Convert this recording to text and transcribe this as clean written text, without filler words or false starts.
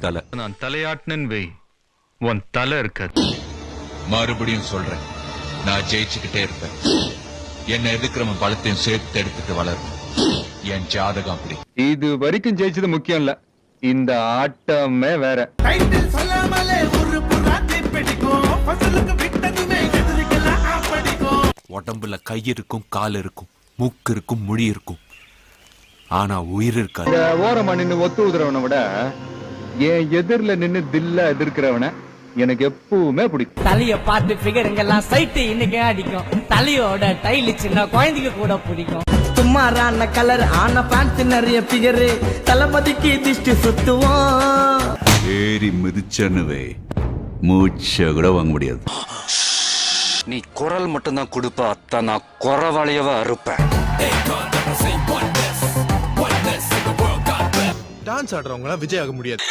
தலை நான் தலையாட்டினேன்னு வை, உன் தலை இருக்காது. மறுபடியும் சொல்றேன், நான் ஜெயிச்சுக்கிட்டே இருப்பேன். என்ன எதிர்க்கிறவன் பலத்தையும் சேர்த்து எடுத்துட்டு வளரும். என் ஜாதகம் அப்படி. இது வரைக்கும் ஜெயிச்சது முக்கியம் இல்ல, இந்த ஆட்டமே வேற. உடம்புல கை இருக்கும், கால் இருக்கும், மூக்கு இருக்கும், மொழி இருக்கும், ஆனா உயிர் இருக்காது. இந்த ஓரமா நின்னு ஒத்து உதுறவனை விட என் எதிரில நின்னு தில்ல எதிர்க்கிறவன எனக்கு எப்பவுமே பிடிக்கும். தலைய பார்த்து பிகருங்கெல்லாம் சைட்டு இன்னைக்கு அடிக்கும். தலையோட டைலு சின்ன குழந்தைங்க கூட பிடிக்கும். சும்மாரான கலர் ஆன பேண்ட் நிறைய பிகரு, தளபதிக்கு திஷ்டி சுத்துவோம். ஏறி மிதிச்சனுவே மூச்ச கூட வாங்க முடியாது. நீ குரல் மட்டும்தான் கொடுப்ப, அத்தா நான் குறவாளியவ அறுப்பேன். டான்ஸ் ஆடுறவங்க விஜய் ஆக முடியாது.